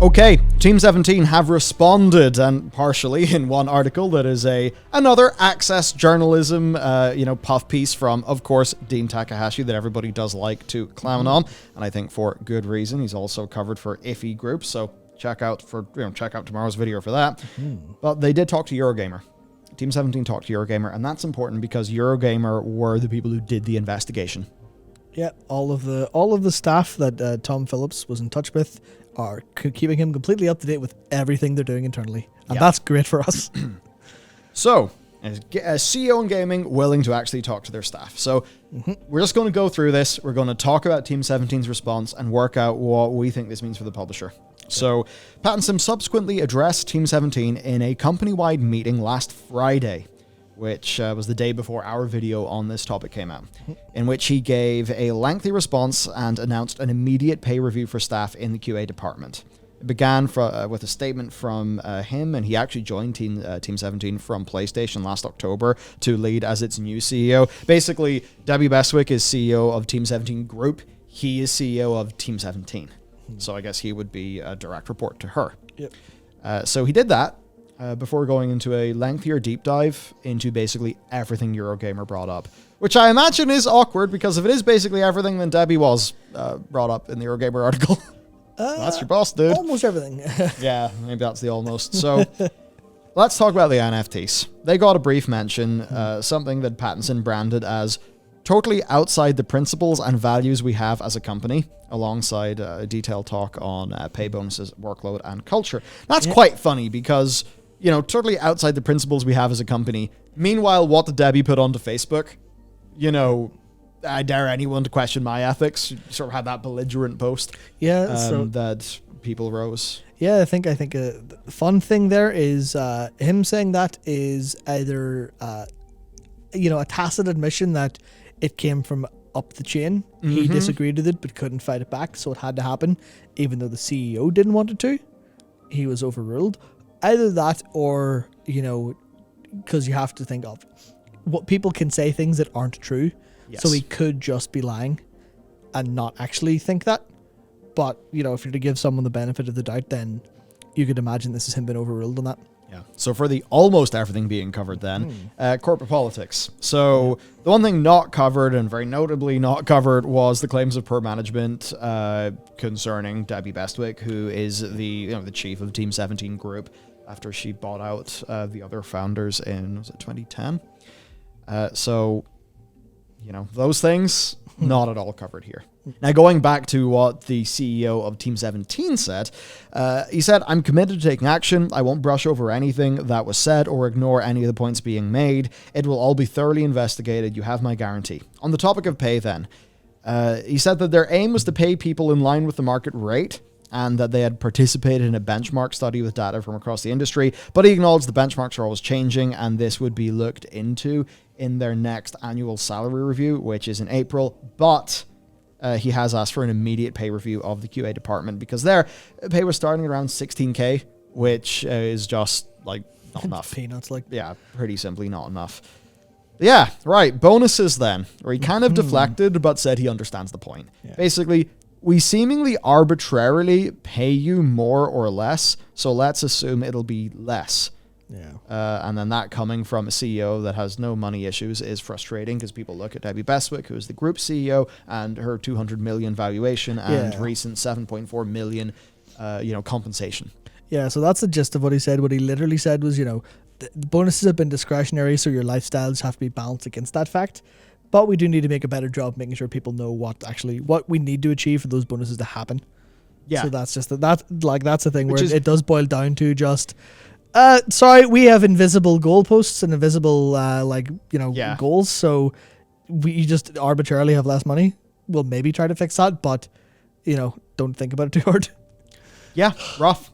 Okay, Team 17 have responded, and partially in one article that is another Access journalism, puff piece from, of course, Dean Takahashi that everybody does like to clown on, and I think for good reason. He's also covered for Iffy Group, so check out tomorrow's video for that. But they did talk to Eurogamer. Team 17 talked to Eurogamer, and that's important because Eurogamer were the people who did the investigation. Yeah, all of the staff that Tom Phillips was in touch with are keeping him completely up to date with everything they're doing internally. And that's great for us. So, a CEO in gaming willing to actually talk to their staff. So, we're just going to go through this. We're going to talk about Team 17's response and work out what we think this means for the publisher. So, Pattison subsequently addressed Team 17 in a company-wide meeting last Friday, which was the day before our video on this topic came out, in which he gave a lengthy response and announced an immediate pay review for staff in the QA department. It began with a statement from him, and he actually joined Team 17 from PlayStation last October to lead as its new CEO. Basically, Debbie Bestwick is CEO of Team 17 Group. He is CEO of Team 17. So I guess he would be a direct report to her. Yep. So he did that. Before going into a lengthier deep dive into basically everything Eurogamer brought up, which I imagine is awkward because if it is basically everything, then Debbie was brought up in the Eurogamer article. That's your boss, dude. Almost everything. Yeah, maybe that's the almost. So let's talk about the NFTs. They got a brief mention, something that Pattison branded as totally outside the principles and values we have as a company, alongside a detailed talk on pay bonuses, workload, and culture. That's quite funny because, totally outside the principles we have as a company. Meanwhile, what did Debbie put onto Facebook? I dare anyone to question my ethics. You sort of had that belligerent post. Yeah, that people rose. Yeah, I think the fun thing there is him saying that is either a tacit admission that it came from up the chain. He disagreed with it but couldn't fight it back, so it had to happen, even though the CEO didn't want it to. He was overruled. Either that or, because you have to think of what people can say things that aren't true. Yes. So he could just be lying and not actually think that. But, if you're to give someone the benefit of the doubt, then you could imagine this is him being overruled on that. Yeah. So for the almost everything being covered then, corporate politics. So the one thing not covered, and very notably not covered, was the claims of poor management concerning Debbie Bestwick, who is the chief of Team 17 Group after she bought out the other founders in, was it 2010? Those things, not at all covered here. Now, going back to what the CEO of Team 17 said, he said, "I'm committed to taking action. I won't brush over anything that was said or ignore any of the points being made. It will all be thoroughly investigated. You have my guarantee." On the topic of pay then, he said that their aim was to pay people in line with the market rate, and that they had participated in a benchmark study with data from across the industry, but he acknowledged the benchmarks are always changing, and this would be looked into in their next annual salary review, which is in April, but he has asked for an immediate pay review of the QA department because their pay was starting around 16k, which is just not enough. Peanuts, pretty simply not enough. Yeah, right. Bonuses then, where he kind of deflected, but said he understands the point. Yeah. Basically, we seemingly arbitrarily pay you more or less, so let's assume it'll be less. Yeah. And then that coming from a CEO that has no money issues is frustrating because people look at Debbie Bestwick, who is the group CEO, and her 200 million valuation and recent 7.4 million, compensation. Yeah, so that's the gist of what he said. What he literally said was, the bonuses have been discretionary, so your lifestyles have to be balanced against that fact. But we do need to make a better job making sure people know what we need to achieve for those bonuses to happen. Yeah. So that's just that's the thing where it does boil down to just, sorry, we have invisible goalposts and invisible goals. So we just arbitrarily have less money. We'll maybe try to fix that, but don't think about it too hard. Yeah, rough.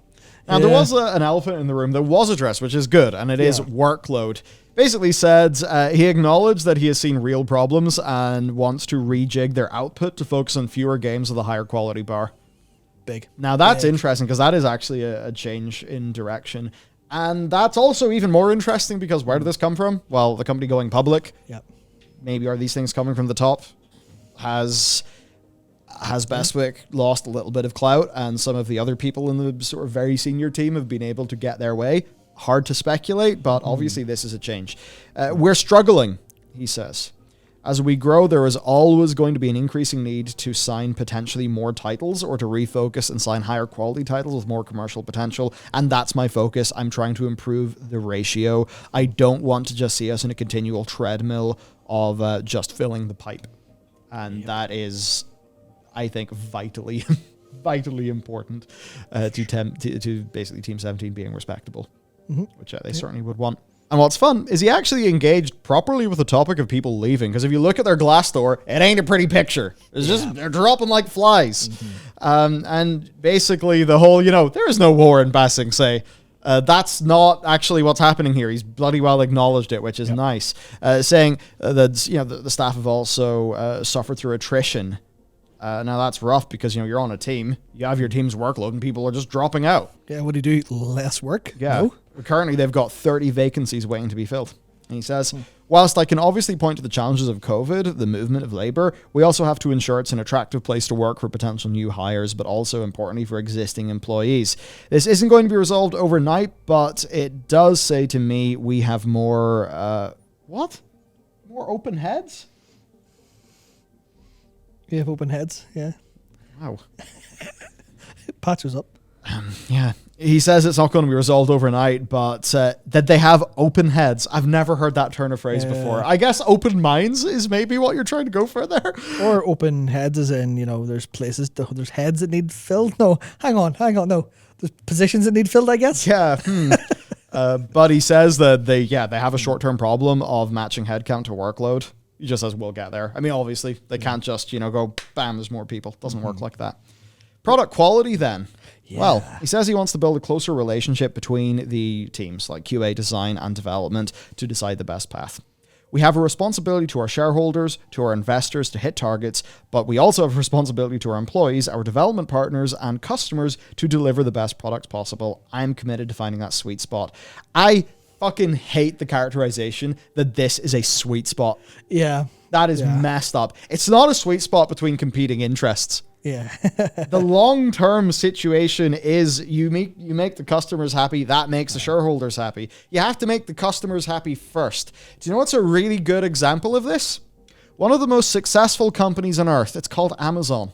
Now there was an elephant in the room that was addressed, which is good, and it is workload. Basically said he acknowledged that he has seen real problems and wants to rejig their output to focus on fewer games with a higher quality bar. Big. Now that's interesting because that is actually a change in direction. And that's also even more interesting because where did this come from? Well, the company going public. Yep. Maybe are these things coming from the top? Has Bestwick lost a little bit of clout, and some of the other people in the sort of very senior team have been able to get their way? Hard to speculate, but obviously this is a change. We're struggling, he says. As we grow, there is always going to be an increasing need to sign potentially more titles or to refocus and sign higher quality titles with more commercial potential. And that's my focus. I'm trying to improve the ratio. I don't want to just see us in a continual treadmill of just filling the pipe. And that is, I think, vitally, vitally important to basically Team 17 being respectable, which they certainly would want. And what's fun is he actually engaged properly with the topic of people leaving, because if you look at their Glassdoor, it ain't a pretty picture. It's just, they're dropping like flies. And basically the whole, there is no war in Ba Sing Se. That's not actually what's happening here. He's bloody well acknowledged it, which is nice. Saying that, the staff have also suffered through attrition. Now that's rough because, you're on a team, you have your team's workload and people are just dropping out. Yeah, what do you do? Less work? Yeah. No? Currently, they've got 30 vacancies waiting to be filled. And he says, whilst I can obviously point to the challenges of COVID, the movement of labor, we also have to ensure it's an attractive place to work for potential new hires, but also importantly for existing employees. This isn't going to be resolved overnight, but it does say to me we have more, more open heads? We have open heads, yeah. Wow. Patch was up. Yeah. He says it's not going to be resolved overnight, but that they have open heads. I've never heard that turn of phrase before. I guess open minds is maybe what you're trying to go for there. Or open heads as in, there's places, there's heads that need filled. No, hang on, no. There's positions that need filled, I guess. Yeah. But he says that they have a short-term problem of matching headcount to workload. He just says we'll get there. I mean, obviously, they can't just, go, bam, there's more people. Doesn't work like that. Product quality then. Yeah. Well, he says he wants to build a closer relationship between the teams, like QA, design, and development, to decide the best path. We have a responsibility to our shareholders, to our investors to hit targets, but we also have a responsibility to our employees, our development partners, and customers to deliver the best products possible. I'm committed to finding that sweet spot. I fucking hate the characterization that this is a sweet spot. Yeah. That is messed up. It's not a sweet spot between competing interests. Yeah. The long-term situation is you make the customers happy. That makes the shareholders happy. You have to make the customers happy first. Do you know what's a really good example of this? One of the most successful companies on earth. It's called Amazon.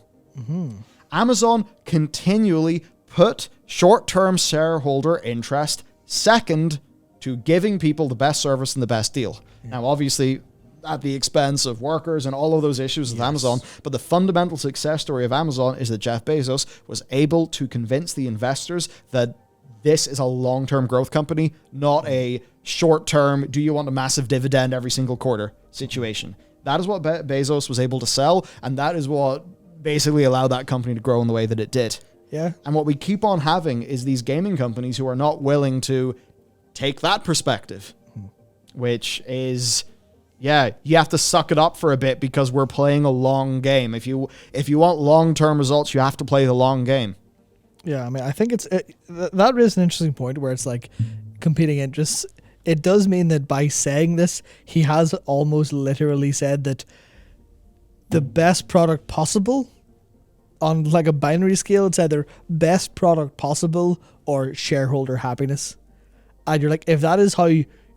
Amazon continually put short-term shareholder interest second to giving people the best service and the best deal. Now, obviously, at the expense of workers and all of those issues with Amazon. But the fundamental success story of Amazon is that Jeff Bezos was able to convince the investors that this is a long-term growth company, not a short-term, do you want a massive dividend every single quarter situation. That is what Bezos was able to sell, and that is what basically allowed that company to grow in the way that it did. Yeah. And what we keep on having is these gaming companies who are not willing to take that perspective, which is... Yeah, you have to suck it up for a bit because we're playing a long game. If you want long-term results, you have to play the long game. Yeah, I mean, I think that is an interesting point where it's like competing interests. It does mean that by saying this, he has almost literally said that the best product possible on like a binary scale, it's either best product possible or shareholder happiness. And you're like, if that is how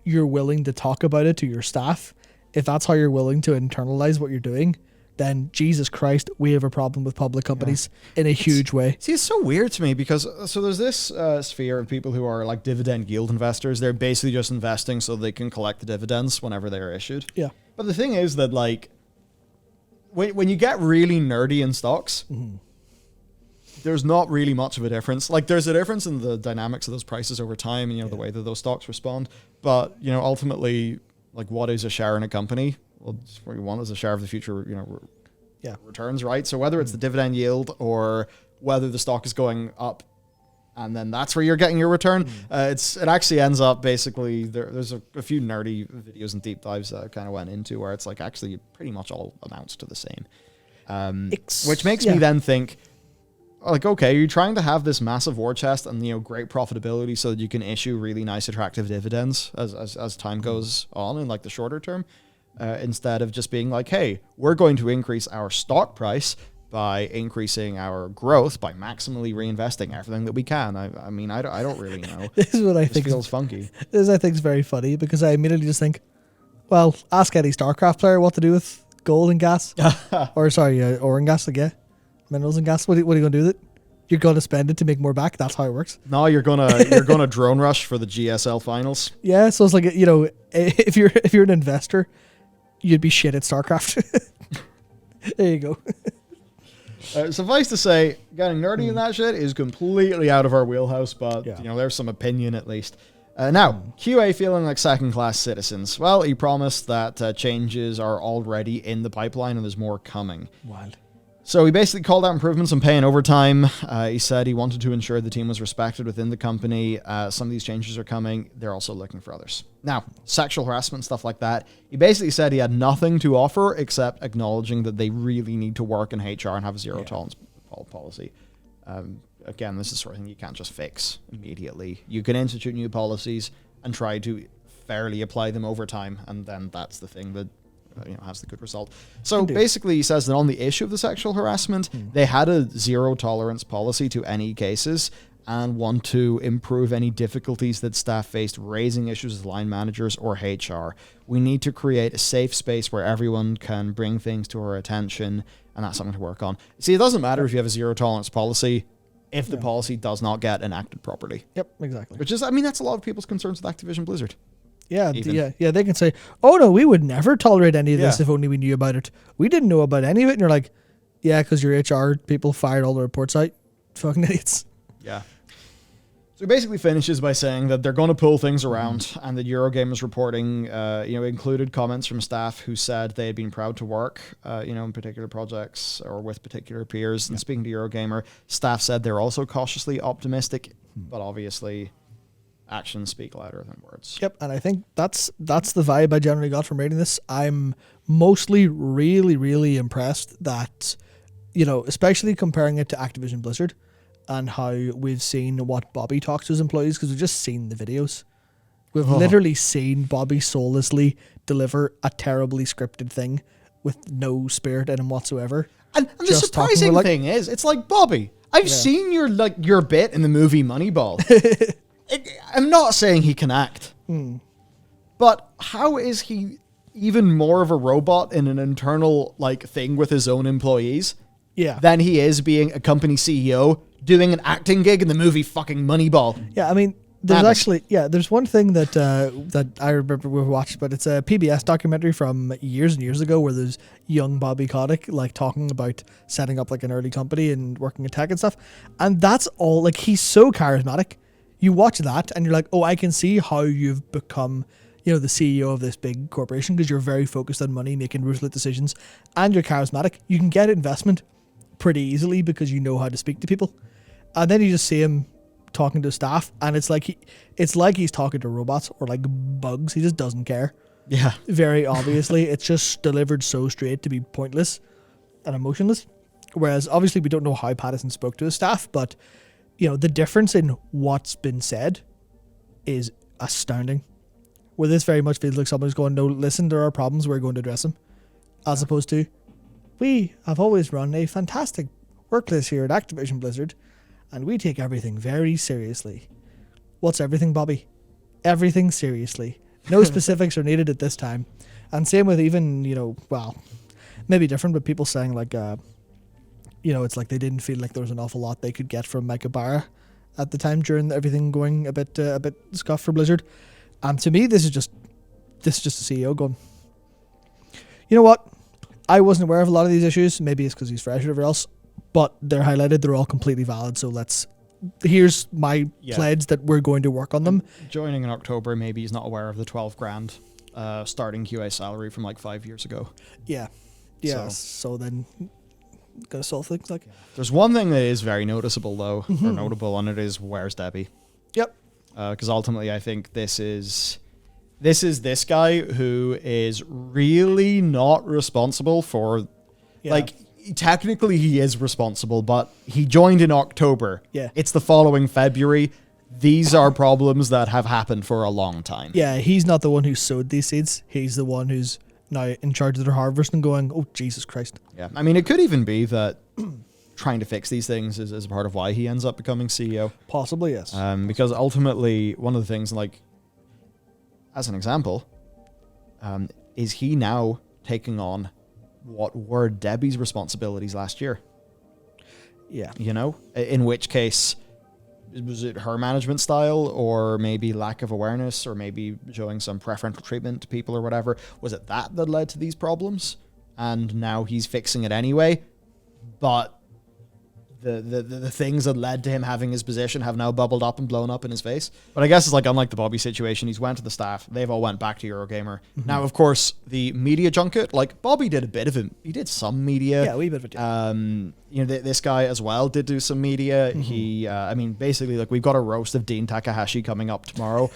you're willing to talk about it to your staff, if that's how you're willing to internalize what you're doing, then Jesus Christ, we have a problem with public companies in a huge way. See, it's so weird to me because so there's this sphere of people who are like dividend yield investors. They're basically just investing so they can collect the dividends whenever they are issued. Yeah. But the thing is that like when you get really nerdy in stocks, there's not really much of a difference. Like there's a difference in the dynamics of those prices over time and the way that those stocks respond. But ultimately, like what is a share in a company? Well, what you want is a share of the future, returns, right? So whether it's the dividend yield or whether the stock is going up, and then that's where you're getting your return. It actually ends up basically there's a few nerdy videos and deep dives that I kind of went into where it's like actually pretty much all amounts to the same, which makes me then think. Like, okay, you're trying to have this massive war chest and, great profitability so that you can issue really nice, attractive dividends as time goes on in, like, the shorter term, instead of just being like, hey, we're going to increase our stock price by increasing our growth by maximally reinvesting everything that we can. I mean, I don't really know. This is what I think feels funky. This I think is very funny because I immediately just think, well, ask any StarCraft player what to do with gold and gas, or sorry, ore and gas, like yeah, minerals and gas. What are you going to do with it? You're going to spend it to make more back. That's how it works. No, you're gonna drone rush for the GSL finals. Yeah, so it's like, you know, if you're an investor, you'd be shit at StarCraft. There you go. Suffice to say, getting nerdy in that shit is completely out of our wheelhouse, but you know, there's some opinion at least. Now, QA feeling like second-class citizens. Well, he promised that changes are already in the pipeline and there's more coming. Wild. So he basically called out improvements in pay and overtime. He said he wanted to ensure the team was respected within the company. Some of these changes are coming. They're also looking for others. Now, sexual harassment, stuff like that. He basically said he had nothing to offer except acknowledging that they really need to work in HR and have a zero tolerance policy. Again, this is the sort of thing you can't just fix immediately. You can institute new policies and try to fairly apply them over time, and then that's the thing that has the good result. So basically, he says that on the issue of the sexual harassment, they had a zero tolerance policy to any cases and want to improve any difficulties that staff faced raising issues with line managers or HR. We need to create a safe space where everyone can bring things to our attention, and that's something to work on. See, it doesn't matter if you have a zero tolerance policy if the policy does not get enacted properly. Yep, exactly. Which is, I mean, that's a lot of people's concerns with Activision Blizzard. Yeah, yeah. They can say, "Oh no, we would never tolerate any of this if only we knew about it. We didn't know about any of it." And you're like, "Yeah, because your HR people fired all the reports out. Fucking idiots." Yeah. So he basically finishes by saying that they're going to pull things around, and that Eurogamer's reporting, included comments from staff who said they had been proud to work, in particular projects or with particular peers. And speaking to Eurogamer, staff said they're also cautiously optimistic, but obviously actions speak louder than words. Yep, and I think that's the vibe I generally got from reading this. I'm mostly really, really impressed that, especially comparing it to Activision Blizzard and how we've seen what Bobby talks to his employees, because we've just seen the videos. We've literally seen Bobby soullessly deliver a terribly scripted thing with no spirit in him whatsoever. And the surprising thing is, it's like, Bobby, I've seen your bit in the movie Moneyball. I'm not saying he can act, but how is he even more of a robot in an internal thing with his own employees than he is being a company CEO doing an acting gig in the movie fucking Moneyball? Yeah, I mean, there's one thing that I remember we watched, but it's a PBS documentary from years and years ago where there's young Bobby Kotick talking about setting up an early company and working in tech and stuff, and that's all. He's so charismatic. You watch that and you're like, oh, I can see how you've become, the CEO of this big corporation because you're very focused on money, making ruthless decisions, and you're charismatic. You can get investment pretty easily because you know how to speak to people. And then you just see him talking to staff, and it's like he's talking to robots or bugs. He just doesn't care. Yeah. Very obviously, it's just delivered so straight to be pointless and emotionless. Whereas obviously we don't know how Pattison spoke to his staff, but the difference in what's been said is astounding. Where this very much feels like someone's going, no, listen, there are problems, we're going to address them. As opposed to, we have always run a fantastic workplace here at Activision Blizzard, and we take everything very seriously. What's everything, Bobby? Everything seriously. No specifics are needed at this time. And same with even, maybe different, but people saying it's like they didn't feel like there was an awful lot they could get from Mike Ibarra at the time during everything going a bit scuffed for Blizzard. And to me, this is just the CEO going, you know what? I wasn't aware of a lot of these issues. Maybe it's because he's fresh or whatever else, but they're highlighted. They're all completely valid. So here's my pledge that we're going to work on them. Joining in October, maybe he's not aware of the 12 grand starting QA salary from 5 years ago. Yeah. Yeah. So then gotta solve things There's one thing that is very noticeable though, or notable, and it is where's Debbie? Yep. Because ultimately I think this is this guy who is really not responsible for technically he is responsible, but he joined in October. Yeah. It's the following February. These are problems that have happened for a long time. Yeah, he's not the one who sowed these seeds. He's the one who's now in charge of their harvest and going, oh, Jesus Christ. Yeah. I mean, it could even be that trying to fix these things is part of why he ends up becoming CEO. Possibly, yes. Because ultimately, one of the things, like, as an example, is he now taking on what were Debbie's responsibilities last year? Yeah. You know, in which case, was it her management style, or maybe lack of awareness, or maybe showing some preferential treatment to people or whatever? Was it that led to these problems? And now he's fixing it anyway, but the things that led to him having his position have now bubbled up and blown up in his face. But I guess it's like, unlike the Bobby situation, he's went to the staff. They've all went back to Eurogamer. Mm-hmm. Now, of course, the media junket, like Bobby did a bit of it. He did some media. Yeah, a wee bit of it. Yeah. You know, this guy as well did do some media. Mm-hmm. He, I mean, basically, like, we've got a roast of Dean Takahashi coming up tomorrow.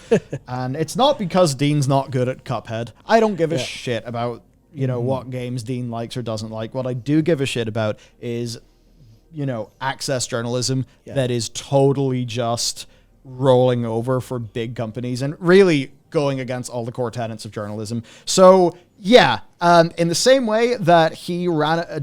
And it's not because Dean's not good at Cuphead. I don't give a shit about, you know, what games Dean likes or doesn't like. What I do give a shit about is, you know, access journalism that is totally just rolling over for big companies and really going against all the core tenets of journalism. So, yeah, in the same way that he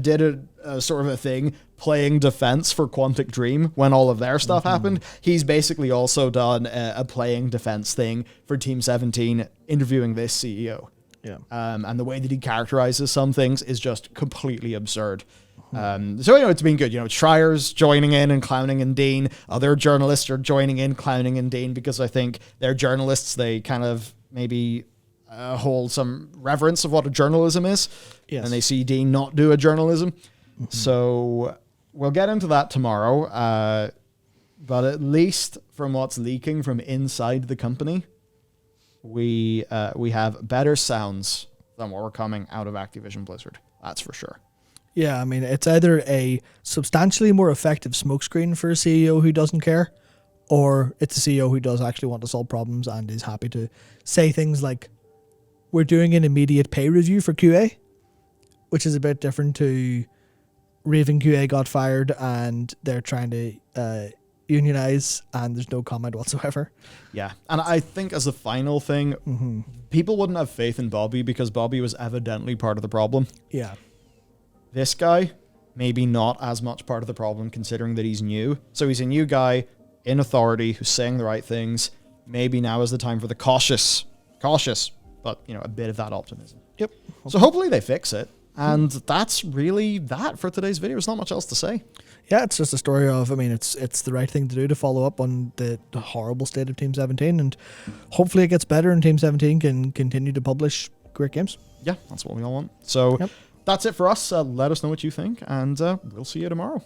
did a sort of a thing playing defense for Quantic Dream when all of their stuff happened, he's basically also done a playing defense thing for Team 17, interviewing this CEO. Yeah. And the way that he characterizes some things is just completely absurd. So, you know, it's been good. You know, Schreier's joining in and clowning in Dean. Other journalists are joining in, clowning in Dean, because I think they're journalists. They kind of maybe hold some reverence of what a journalism is. Yes. And they see Dean not do a journalism. Mm-hmm. So we'll get into that tomorrow. But at least from what's leaking from inside the company, we have better sounds than what were coming out of Activision Blizzard. That's for sure. Yeah, I mean, it's either a substantially more effective smokescreen for a CEO who doesn't care, or it's a CEO who does actually want to solve problems and is happy to say things like, we're doing an immediate pay review for QA, which is a bit different to Raven QA got fired and they're trying to unionize and there's no comment whatsoever. Yeah, and I think as a final thing, people wouldn't have faith in Bobby because Bobby was evidently part of the problem. Yeah. This guy, maybe not as much part of the problem, considering that he's new. So he's a new guy in authority who's saying the right things. Maybe now is the time for the cautious, but, you know, a bit of that optimism. Yep. So hopefully they fix it. And that's really that for today's video. There's not much else to say. Yeah, it's just a story of, I mean, it's the right thing to do to follow up on the horrible state of Team 17. And hopefully it gets better and Team 17 can continue to publish great games. Yeah, that's what we all want. So... Yep. That's it for us. Let us know what you think, and we'll see you tomorrow.